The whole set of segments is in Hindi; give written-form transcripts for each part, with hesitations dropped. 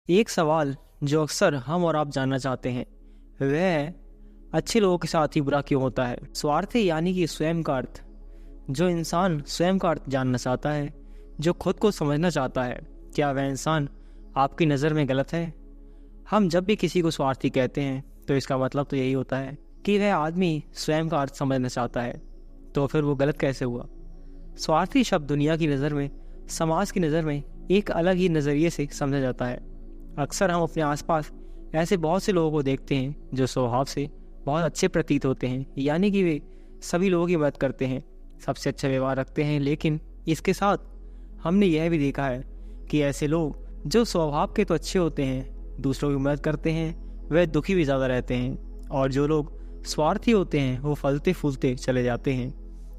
एक सवाल जो अक्सर हम और आप जानना चाहते हैं वह है, अच्छे लोगों के साथ ही बुरा क्यों होता है। स्वार्थी यानी कि स्वयं का अर्थ। जो इंसान स्वयं का अर्थ जानना चाहता है, जो खुद को समझना चाहता है, क्या वह इंसान आपकी नज़र में गलत है? हम जब भी किसी को स्वार्थी कहते हैं तो इसका मतलब तो यही होता है कि वह आदमी स्वयं का अर्थ समझना चाहता है। तो फिर वो गलत कैसे हुआ? स्वार्थी शब्द दुनिया की नज़र में, समाज की नज़र में एक अलग ही नज़रिए से समझा जाता है। अक्सर हम अपने आसपास ऐसे बहुत से लोगों को देखते हैं जो स्वभाव से बहुत अच्छे प्रतीत होते हैं, यानी कि वे सभी लोगों की मदद करते हैं, सबसे अच्छा व्यवहार रखते हैं। लेकिन इसके साथ हमने यह भी देखा है कि ऐसे लोग जो स्वभाव के तो अच्छे होते हैं, दूसरों की मदद करते हैं, वह दुखी भी ज़्यादा रहते हैं। और जो लोग स्वार्थी होते हैं वो फलते फूलते चले जाते हैं।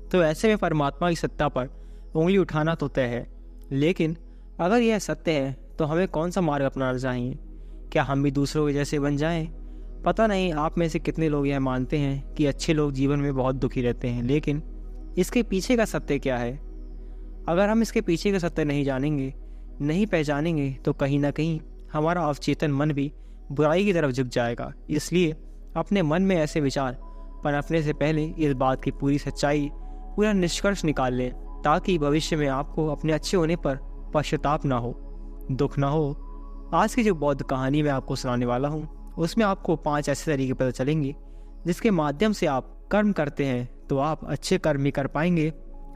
तो ऐसे में परमात्मा की सत्ता पर उंगली उठाना तो तय है। लेकिन अगर यह सत्य है तो हमें कौन सा मार्ग अपनाना चाहिए? क्या हम भी दूसरों के जैसे बन जाएं? पता नहीं आप में से कितने लोग यह मानते हैं कि अच्छे लोग जीवन में बहुत दुखी रहते हैं, लेकिन इसके पीछे का सत्य क्या है? अगर हम इसके पीछे का सत्य नहीं जानेंगे, नहीं पहचानेंगे, तो कहीं ना कहीं हमारा अवचेतन मन भी बुराई की तरफ झुक जाएगा। इसलिए अपने मन में ऐसे विचार पनपने से पहले इस बात की पूरी सच्चाई, पूरा निष्कर्ष निकाल लें, ताकि भविष्य में आपको अपने अच्छे होने पर पश्चाताप ना हो, दुख ना हो। आज की जो बौद्ध कहानी मैं आपको सुनाने वाला हूँ उसमें आपको 5 ऐसे तरीके पता चलेंगे जिसके माध्यम से आप कर्म करते हैं तो आप अच्छे कर्म भी कर पाएंगे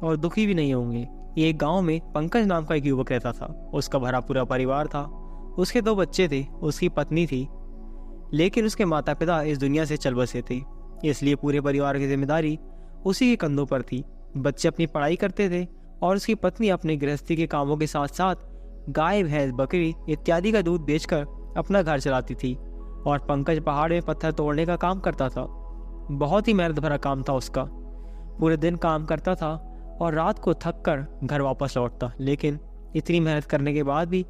और दुखी भी नहीं होंगे। एक गांव में पंकज नाम का एक युवक रहता था। उसका भरा पूरा परिवार था। उसके 2 बच्चे थे, उसकी पत्नी थी, लेकिन उसके माता पिता इस दुनिया से चल बसे थे, इसलिए पूरे परिवार की जिम्मेदारी उसी के कंधों पर थी। बच्चे अपनी पढ़ाई करते थे और उसकी पत्नी अपने गृहस्थी के कामों के साथ साथ गाय, भैंस, बकरी इत्यादि का दूध बेचकर अपना घर चलाती थी। और पंकज पहाड़ में पत्थर तोड़ने का काम करता था। बहुत ही मेहनत भरा काम था उसका। पूरे दिन काम करता था और रात को थक कर घर वापस लौटता। लेकिन इतनी मेहनत करने के बाद भी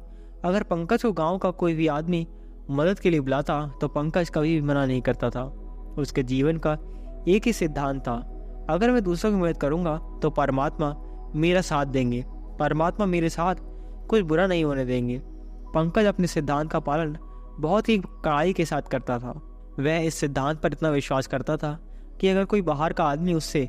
अगर पंकज को गांव का कोई भी आदमी मदद के लिए बुलाता तो पंकज कभी भी मना नहीं करता था। उसके जीवन का एक ही सिद्धांत था, अगर मैं दूसरों की मदद करूंगा तो परमात्मा मेरा साथ देंगे, परमात्मा मेरे साथ कुछ बुरा नहीं होने देंगे। पंकज अपने सिद्धांत का पालन बहुत ही कड़ाई के साथ करता था। वह इस सिद्धांत पर इतना विश्वास करता था कि अगर कोई बाहर का आदमी उससे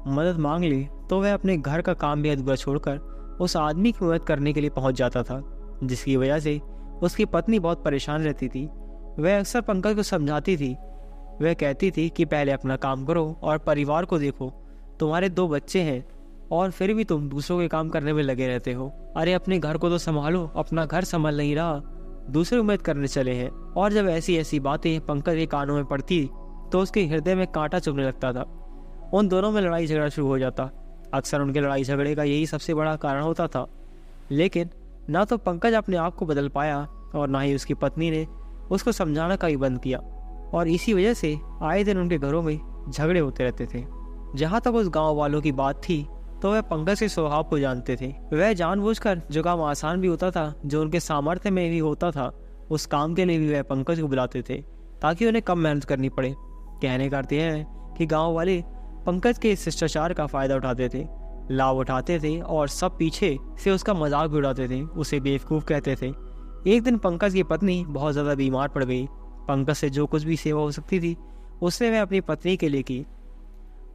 मदद मांग ले तो वह अपने घर का काम भी अधूरा छोड़कर उस आदमी की मदद करने के लिए पहुंच जाता था, जिसकी वजह से उसकी पत्नी बहुत परेशान रहती थी। वह अक्सर पंकज को समझाती थी। वह कहती थी कि पहले अपना काम करो और परिवार को देखो, तुम्हारे 2 बच्चे हैं और फिर भी तुम दूसरों के काम करने में लगे रहते हो। अरे अपने घर को तो संभालो, अपना घर संभाल नहीं रहा, दूसरे की मदद करने चले हैं। और जब ऐसी ऐसी बातें पंकज के कानों में पड़ती तो उसके हृदय में कांटा चुभने लगता था। उन दोनों में लड़ाई झगड़ा शुरू हो जाता। अक्सर उनके लड़ाई झगड़े का यही सबसे बड़ा कारण होता था। लेकिन ना तो पंकज अपने आप को बदल पाया और ना ही उसकी पत्नी ने उसको समझाना का ही बंद किया। और इसी वजह से आए दिन उनके घरों में झगड़े होते रहते थे। जहाँ तक उस गाँव वालों की बात थी तो वह पंकज के स्वभाव को जानते थे। वह जानबूझकर जो काम आसान भी होता था, जो उनके सामर्थ्य में भी होता था, उस काम के लिए भी वह पंकज को बुलाते थे ताकि उन्हें कम मेहनत करनी पड़े। कहने का अर्थ यह है कि गांव वाले पंकज के इस शिष्टाचार का फायदा उठाते थे, लाभ उठाते थे और सब पीछे से उसका मजाक भी उड़ाते थे, उसे बेवकूफ़ कहते थे। एक दिन पंकज की पत्नी बहुत ज़्यादा बीमार पड़ गई। पंकज से जो कुछ भी सेवा हो सकती थी उसने वह अपनी पत्नी के लिए की।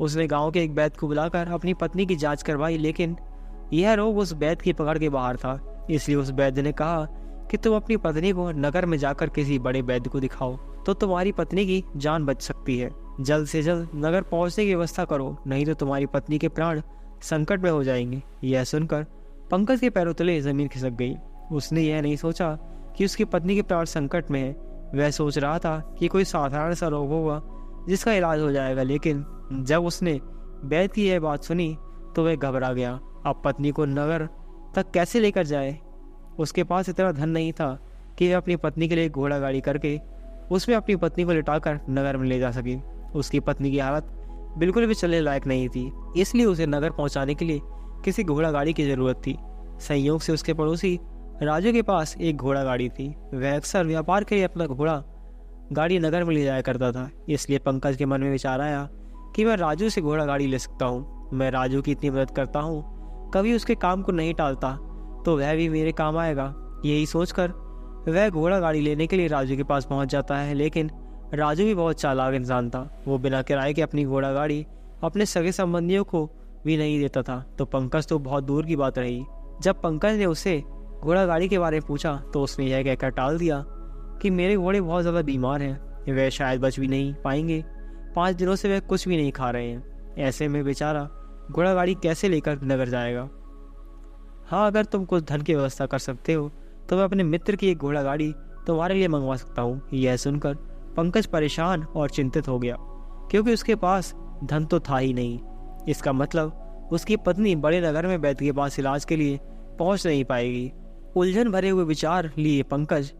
उसने गांव के एक वैद्य को बुलाकर अपनी पत्नी की जांच करवाई, लेकिन यह रोग उस वैद्य की पकड़ के बाहर था। इसलिए उस वैद्य ने कहा कि तुम अपनी पत्नी को नगर में जाकर किसी बड़े वैद्य को दिखाओ तो तुम्हारी पत्नी की जान बच सकती है। जल्द से जल्द नगर पहुंचने की व्यवस्था करो, नहीं तो तुम्हारी पत्नी के प्राण संकट में हो जाएंगे। यह सुनकर पंकज के पैरों तले जमीन खिसक गई। उसने यह नहीं सोचा कि उसकी पत्नी के प्राण संकट में है। वह सोच रहा था कि कोई साधारण सा रोग होगा जिसका इलाज हो जाएगा। लेकिन जब उसने वैद्य की यह बात सुनी तो वह घबरा गया। अब पत्नी को नगर तक कैसे लेकर जाए? उसके पास इतना धन नहीं था कि वह अपनी पत्नी के लिए घोड़ा गाड़ी करके उसमें अपनी पत्नी को लिटाकर नगर में ले जा सके। उसकी पत्नी की हालत बिल्कुल भी चलने लायक नहीं थी, इसलिए उसे नगर पहुंचाने के लिए किसी घोड़ा गाड़ी की जरूरत थी। संयोग से उसके पड़ोसी राजू के पास एक घोड़ा गाड़ी थी। वह अक्सर व्यापार के लिए अपना घोड़ा गाड़ी नगर में ले जाया करता था। इसलिए पंकज के मन में विचार आया कि मैं राजू से घोड़ा गाड़ी ले सकता हूँ। मैं राजू की इतनी मदद करता हूँ, कभी उसके काम को नहीं टालता, तो वह भी मेरे काम आएगा। यही सोचकर वह घोड़ा गाड़ी लेने के लिए राजू के पास पहुंच जाता है, लेकिन राजू भी बहुत चालाक इंसान था। वो बिना किराए के अपनी घोड़ा गाड़ी अपने सगे संबंधियों को भी नहीं देता था, तो पंकज तो बहुत दूर की बात रही। जब पंकज ने उसे घोड़ा गाड़ी के बारे में पूछा तो उसने यह कहकर टाल दिया कि मेरे घोड़े बहुत ज़्यादा बीमार हैं, वे शायद बच भी नहीं पाएंगे। 5 दिनों से वे कुछ भी नहीं खा रहे हैं। ऐसे में बेचारा घोड़ा गाड़ी कैसे लेकर नगर जाएगा। हाँ, अगर तुम कुछ धन की व्यवस्था कर सकते हो तो मैं अपने मित्र की एक घोड़ा गाड़ी तुम्हारे लिए मंगवा सकता हूँ। यह सुनकर पंकज परेशान और चिंतित हो गया, क्योंकि उसके पास धन तो था ही नहीं। इसका मतलब उसकी पत्नी बड़े नगर में वैद्य के पास इलाज के लिए पहुंच नहीं पाएगी। उलझन भरे हुए विचार लिए पंकज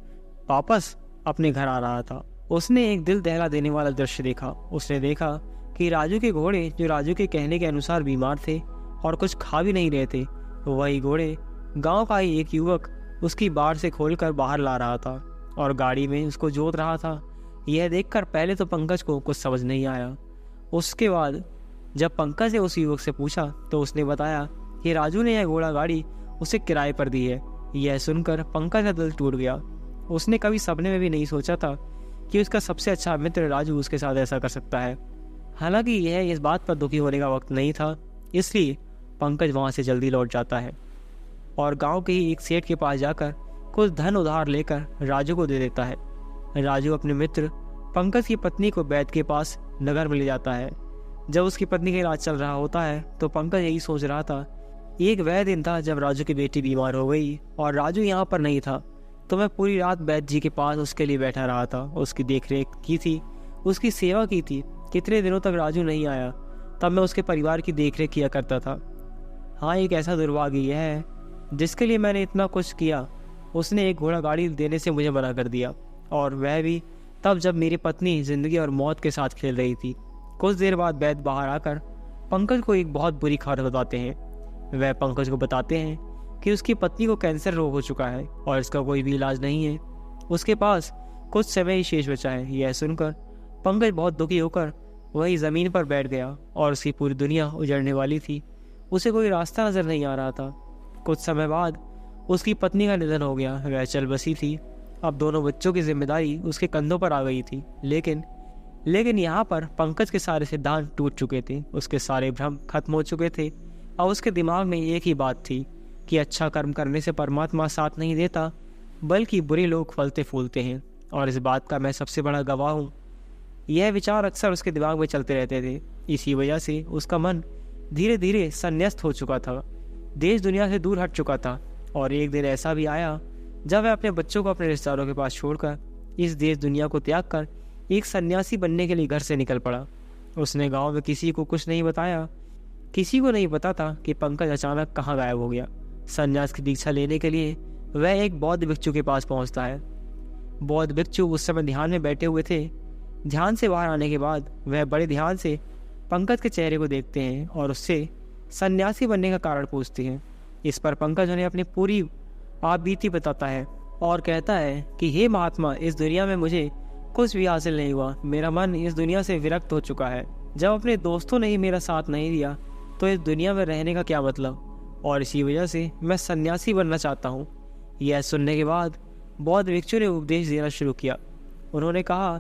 वापस अपने घर आ रहा था। उसने एक दिल दहला देने वाला दृश्य देखा। उसने देखा कि राजू के घोड़े, जो राजू के कहने के अनुसार बीमार थे और कुछ खा भी नहीं रहे थे, वही घोड़े गांव का ही एक युवक उसकी बाड़ से खोलकर बाहर ला रहा था और गाड़ी में उसको जोत रहा था। यह देखकर पहले तो पंकज को कुछ समझ नहीं आया। उसके बाद जब पंकज ने उस युवक से पूछा तो उसने बताया कि राजू ने यह घोड़ा गाड़ी उसे किराए पर दी है। यह सुनकर पंकज का दिल टूट गया। उसने कभी सपने में भी नहीं सोचा था कि उसका सबसे अच्छा मित्र राजू उसके साथ ऐसा कर सकता है। हालांकि यह इस बात पर दुखी होने का वक्त नहीं था, इसलिए पंकज वहाँ से जल्दी लौट जाता है और गांव के ही एक सेठ के पास जाकर कुछ धन उधार लेकर राजू को दे देता है। राजू अपने मित्र पंकज की पत्नी को वैद्य के पास नगर में ले जाता है। जब उसकी पत्नी का इलाज चल रहा होता है तो पंकज यही सोच रहा था, एक वह दिन था जब राजू की बेटी बीमार हो गई और राजू यहाँ पर नहीं था, तो मैं पूरी रात वैद्य जी के पास उसके लिए बैठा रहा था, उसकी देखरेख की थी, उसकी सेवा की थी। कितने दिनों तक राजू नहीं आया, तब मैं उसके परिवार की देखरेख किया करता था। हाँ, एक ऐसा दुर्भाग्य यह है जिसके लिए मैंने इतना कुछ किया, उसने एक घोड़ा गाड़ी देने से मुझे मना कर दिया, और वह भी तब जब मेरी पत्नी जिंदगी और मौत के साथ खेल रही थी। कुछ देर बाद वैद्य बाहर आकर पंकज को एक बहुत बुरी खबर बताते हैं। वह पंकज को बताते हैं कि उसकी पत्नी को कैंसर रोग हो चुका है और इसका कोई भी इलाज नहीं है। उसके पास कुछ समय ही शेष बचा है। यह सुनकर पंकज बहुत दुखी होकर वही ज़मीन पर बैठ गया और उसकी पूरी दुनिया उजड़ने वाली थी। उसे कोई रास्ता नजर नहीं आ रहा था। कुछ समय बाद उसकी पत्नी का निधन हो गया। वह चल बसी थी। अब दोनों बच्चों की जिम्मेदारी उसके कंधों पर आ गई थी। लेकिन यहाँ पर पंकज के सारे सिद्धांत टूट चुके थे। उसके सारे भ्रम खत्म हो चुके थे। अब उसके दिमाग में एक ही बात थी कि अच्छा कर्म करने से परमात्मा साथ नहीं देता, बल्कि बुरे लोग फलते फूलते हैं, और इस बात का मैं सबसे बड़ा गवाह हूँ। यह विचार अक्सर उसके दिमाग में चलते रहते थे। इसी वजह से उसका मन धीरे धीरे संन्यास्त हो चुका था, देश दुनिया से दूर हट चुका था। और एक दिन ऐसा भी आया जब वह अपने बच्चों को अपने रिश्तेदारों के पास छोड़कर इस देश दुनिया को त्याग कर एक सन्यासी बनने के लिए घर से निकल पड़ा। उसने गांव में किसी को कुछ नहीं बताया। किसी को नहीं पता था कि पंकज अचानक कहाँ गायब हो गया। सन्यास की दीक्षा लेने के लिए वह एक बौद्ध भिक्षु के पास पहुंचता है। बौद्ध भिक्षु उस समय ध्यान में बैठे हुए थे। ध्यान से बाहर आने के बाद वह बड़े ध्यान से पंकज के चेहरे को देखते हैं और उससे सन्यासी बनने का कारण पूछते हैं। इस पर पंकज उन्हें अपनी पूरी आप बीती बताता है और कहता है कि हे महात्मा, इस दुनिया में मुझे कुछ भी हासिल नहीं हुआ। मेरा मन इस दुनिया से विरक्त हो चुका है। जब अपने दोस्तों ने ही मेरा साथ नहीं दिया तो इस दुनिया में रहने का क्या मतलब, और इसी वजह से मैं सन्यासी बनना चाहता हूँ। यह सुनने के बाद बौद्ध भिक्षु ने उपदेश देना शुरू किया। उन्होंने कहा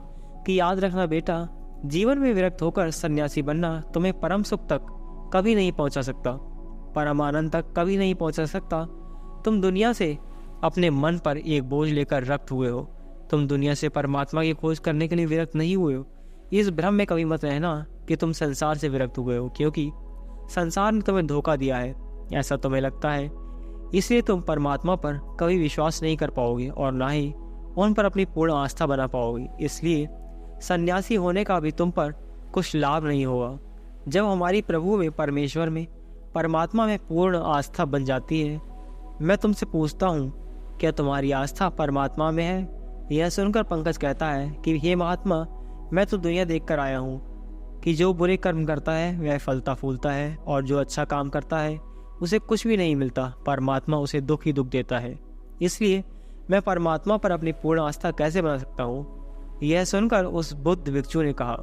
कि याद रखना बेटा, जीवन में विरक्त होकर सन्यासी बनना तुम्हें परम सुख तक कभी नहीं पहुंचा सकता, परम आनंद तक कभी नहीं पहुंचा सकता। तुम दुनिया से अपने मन पर एक बोझ लेकर रक्त हुए हो। तुम दुनिया से परमात्मा की खोज करने के लिए विरक्त नहीं हुए हो। इस भ्रम में कभी मत रहना कि तुम संसार से विरक्त हुए हो, क्योंकि संसार ने तुम्हें धोखा दिया है, ऐसा तुम्हें लगता है। इसलिए तुम परमात्मा पर कभी विश्वास नहीं कर पाओगे और ना ही उन पर अपनी पूर्ण आस्था बना पाओगे। इसलिए सन्यासी होने का भी तुम पर कुछ लाभ नहीं होगा। जब हमारी प्रभु में, परमेश्वर में, परमात्मा में पूर्ण आस्था बन जाती है, मैं तुमसे पूछता हूँ, क्या तुम्हारी आस्था परमात्मा में है? यह सुनकर पंकज कहता है कि हे महात्मा, मैं तो दुनिया देखकर आया हूँ कि जो बुरे कर्म करता है वह फलता फूलता है, और जो अच्छा काम करता है उसे कुछ भी नहीं मिलता। परमात्मा उसे दुख ही दुख देता है। इसलिए मैं परमात्मा पर अपनी पूर्ण आस्था कैसे बना सकता हूँ? यह सुनकर उस बुद्ध भिक्षु ने कहा,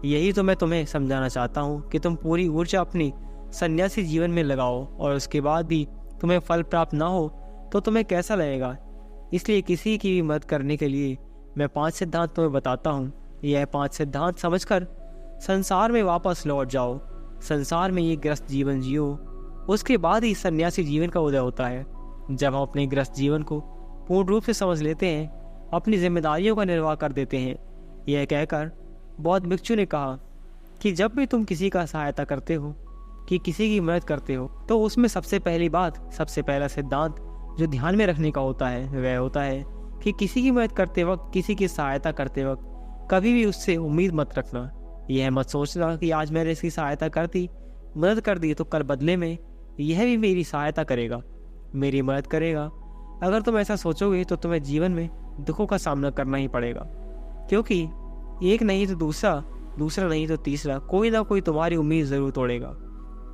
यही तो मैं तुम्हें समझाना चाहता हूँ कि तुम पूरी ऊर्जा अपनी सन्यासी जीवन में लगाओ और उसके बाद भी तुम्हें फल प्राप्त ना हो तो तुम्हें कैसा लगेगा? इसलिए किसी की भी मदद करने के लिए मैं 5 सिद्धांत तुम्हें बताता हूँ। यह 5 सिद्धांत समझकर संसार में वापस लौट जाओ। संसार में ये ग्रस्त जीवन जियो, उसके बाद ही सन्यासी जीवन का उदय होता है। जब हम अपने ग्रस्त जीवन को पूर्ण रूप से समझ लेते हैं, अपनी जिम्मेदारियों का निर्वाह कर देते हैं। यह कहकर बौद्ध भिक्षु ने कहा कि जब भी तुम किसी का सहायता करते हो, कि किसी की मदद करते हो, तो उसमें सबसे पहला सिद्धांत जो ध्यान में रखने का होता है वह होता है कि किसी की मदद करते वक्त, किसी की सहायता करते वक्त कभी भी उससे उम्मीद मत रखना। यह मत सोचना कि आज मैंने इसकी सहायता कर दी, मदद कर दी, तो कल बदले में यह भी मेरी सहायता करेगा, मेरी मदद करेगा। अगर तुम ऐसा सोचोगे तो तुम्हें जीवन में दुखों का सामना करना ही पड़ेगा, क्योंकि एक नहीं तो दूसरा नहीं तो तीसरा कोई ना कोई तुम्हारी उम्मीद ज़रूर तोड़ेगा।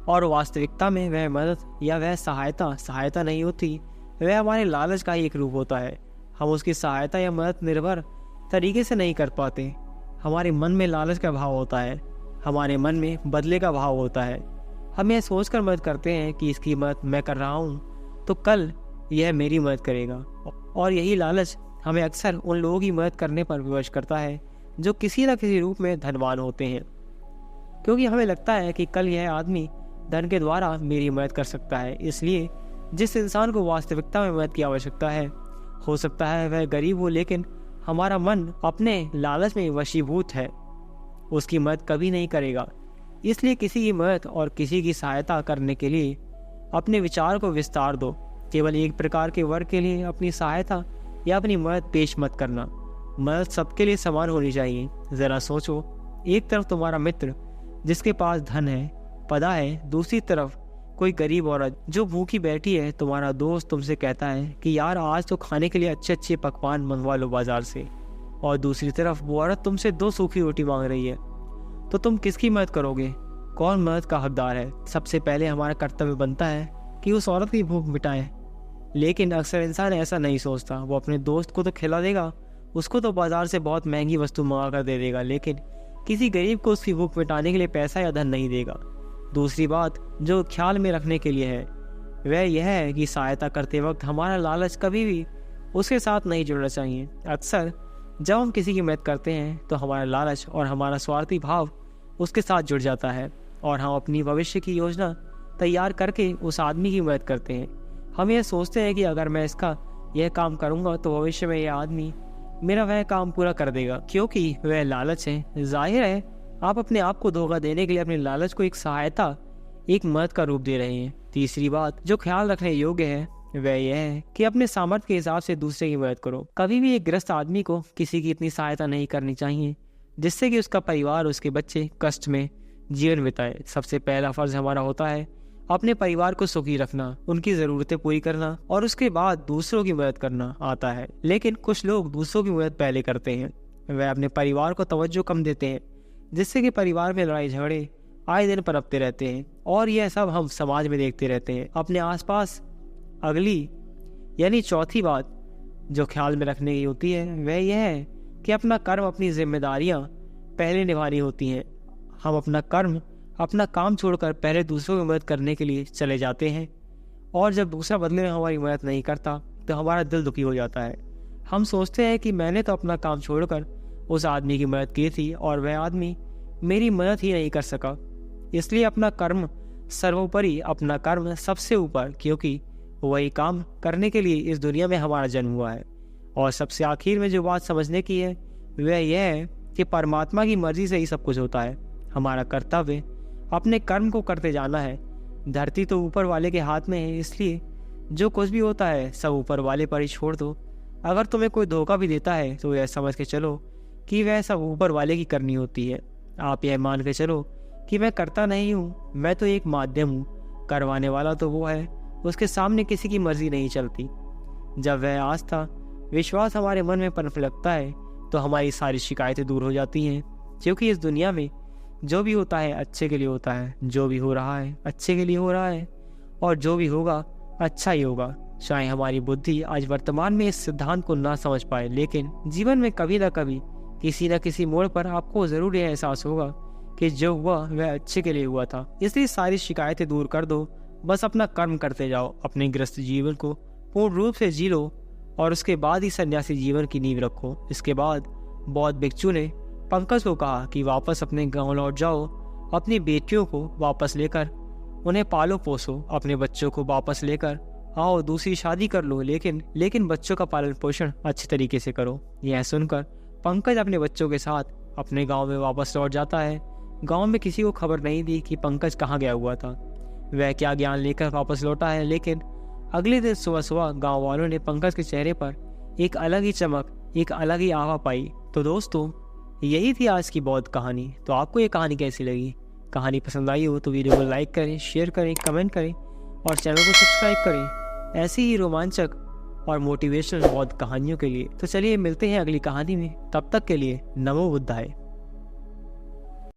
और वास्तविकता में वह मदद या वह सहायता नहीं होती, वह हमारे लालच का ही एक रूप होता है। हम उसकी सहायता या मदद निर्भर तरीके से नहीं कर पाते। हमारे मन में लालच का भाव होता है, हमारे मन में बदले का भाव होता है। हम यह सोचकर मदद करते हैं कि इसकी मदद मैं कर रहा हूँ तो कल यह मेरी मदद करेगा, और यही लालच हमें अक्सर उन लोगों की मदद करने पर विवश करता है जो किसी न किसी रूप में धनवान होते हैं, क्योंकि हमें लगता है कि कल यह आदमी धन के द्वारा मेरी मदद कर सकता है। इसलिए जिस इंसान को वास्तविकता में मदद की आवश्यकता है, हो सकता है वह गरीब हो, लेकिन हमारा मन अपने लालच में वशीभूत है, उसकी मदद कभी नहीं करेगा। इसलिए किसी की मदद और किसी की सहायता करने के लिए अपने विचार को विस्तार दो। केवल एक प्रकार के वर्ग के लिए अपनी सहायता या अपनी मदद पेश मत करना। मदद सबके लिए समान होनी चाहिए। ज़रा सोचो, एक तरफ तुम्हारा मित्र जिसके पास धन है, पदा है, दूसरी तरफ कोई गरीब औरत जो भूखी बैठी है। तुम्हारा दोस्त तुमसे कहता है कि यार आज तो खाने के लिए अच्छे अच्छे पकवान मंगवा लो बाजार से, और दूसरी तरफ वो औरत तुमसे 2 सूखी रोटी मांग रही है, तो तुम किसकी मदद करोगे? कौन मदद का हकदार है? सबसे पहले हमारा कर्तव्य बनता है कि उस औरत की भूख मिटाएं, लेकिन अक्सर इंसान ऐसा नहीं सोचता। वो अपने दोस्त को तो खिला देगा, उसको तो बाजार से बहुत महंगी वस्तु मंगा कर दे देगा, लेकिन किसी गरीब को उसकी भूख मिटाने के लिए पैसा या धन नहीं देगा। दूसरी बात जो ख्याल में रखने के लिए है वह यह है कि सहायता करते वक्त हमारा लालच कभी भी उसके साथ नहीं जुड़ना चाहिए। अक्सर जब हम किसी की मदद करते हैं तो हमारा लालच और हमारा स्वार्थी भाव उसके साथ जुड़ जाता है, और हम अपनी भविष्य की योजना तैयार करके उस आदमी की मदद करते हैं। हम यह सोचते हैं कि अगर मैं इसका यह काम करूँगा तो भविष्य में यह आदमी मेरा वह काम पूरा कर देगा, क्योंकि वह लालच है। जाहिर है आप अपने आप को धोखा देने के लिए अपने लालच को एक सहायता, एक मदद का रूप दे रहे हैं। तीसरी बात जो ख्याल रखने योग्य है वह यह है कि अपने सामर्थ्य के हिसाब से दूसरे की मदद करो। कभी भी एक ग्रस्त आदमी को किसी की इतनी सहायता नहीं करनी चाहिए जिससे कि उसका परिवार, उसके बच्चे कष्ट में जीवन बिताए। सबसे पहला फर्ज हमारा होता है अपने परिवार को सुखी रखना, उनकी ज़रूरतें पूरी करना, और उसके बाद दूसरों की मदद करना आता है। लेकिन कुछ लोग दूसरों की मदद पहले करते हैं, वह अपने परिवार को तवज्जो कम देते हैं, जिससे कि परिवार में लड़ाई झगड़े आए दिन पनपते रहते हैं, और यह सब हम समाज में देखते रहते हैं अपने आसपास। अगली यानी चौथी बात जो ख्याल में रखने की होती है वह यह है कि अपना कर्म, अपनी जिम्मेदारियां पहले निभानी होती हैं। हम अपना काम छोड़कर पहले दूसरों की मदद करने के लिए चले जाते हैं, और जब दूसरा बदले में हमारी मदद नहीं करता तो हमारा दिल दुखी हो जाता है। हम सोचते हैं कि मैंने तो अपना काम छोड़कर उस आदमी की मदद की थी और वह आदमी मेरी मदद ही नहीं कर सका। इसलिए अपना कर्म सर्वोपरि, अपना कर्म सबसे ऊपर, क्योंकि वही काम करने के लिए इस दुनिया में हमारा जन्म हुआ है। और सबसे आखिर में जो बात समझने की है वह यह है कि परमात्मा की मर्जी से ही सब कुछ होता है। हमारा कर्तव्य अपने कर्म को करते जाना है। धरती तो ऊपर वाले के हाथ में है, इसलिए जो कुछ भी होता है सब ऊपर वाले पर ही छोड़ दो। अगर तुम्हें कोई धोखा भी देता है तो यह समझ के चलो कि वह सब ऊपर वाले की करनी होती है। आप यह मान के चलो कि मैं करता नहीं हूँ, मैं तो एक माध्यम हूँ, करवाने वाला तो वो है, उसके सामने किसी की मर्जी नहीं चलती। जब वह आस्था, विश्वास हमारे मन में पनप लगता है तो हमारी सारी शिकायतें दूर हो जाती हैं, क्योंकि इस दुनिया में जो भी होता है अच्छे के लिए होता है, जो भी हो रहा है अच्छे के लिए हो रहा है, और जो भी होगा अच्छा ही होगा। चाहे हमारी बुद्धि आज वर्तमान में इस सिद्धांत को ना समझ पाए, लेकिन जीवन में कभी ना कभी किसी न किसी मोड़ पर आपको जरूर यह एहसास होगा कि जो हुआ वह अच्छे के लिए हुआ था। इसलिए सारी शिकायतें दूर कर दो, बस अपना कर्म करते जाओ, अपने ग्रस्त जीवन को पूर्ण रूप से जी लो, और उसके बाद ही सन्यासी जीवन की नींव रखो। इसके बाद बौद्ध भिक्षु ने पंकज को कहा कि वापस अपने गांव लौट जाओ, अपनी बेटियों को वापस लेकर उन्हें पालो पोसो, अपने बच्चों को वापस लेकर आओ, दूसरी शादी कर लो, लेकिन बच्चों का पालन पोषण अच्छे तरीके से करो। यह सुनकर पंकज अपने बच्चों के साथ अपने गांव में वापस लौट जाता है। गांव में किसी को खबर नहीं थी कि पंकज कहाँ गया हुआ था, वह क्या ज्ञान लेकर वापस लौटा है। लेकिन अगले दिन सुबह सुबह गांव वालों ने पंकज के चेहरे पर एक अलग ही चमक, एक अलग ही आभा पाई। तो दोस्तों, यही थी आज की बौद्ध कहानी। तो आपको ये कहानी कैसी लगी? कहानी पसंद आई हो तो वीडियो को लाइक करें, शेयर करें, कमेंट करें और चैनल को सब्सक्राइब करें ऐसी ही रोमांचक और मोटिवेशनल बौद्ध कहानियों के लिए। तो चलिए मिलते हैं अगली कहानी में, तब तक के लिए नमो बुद्धाय।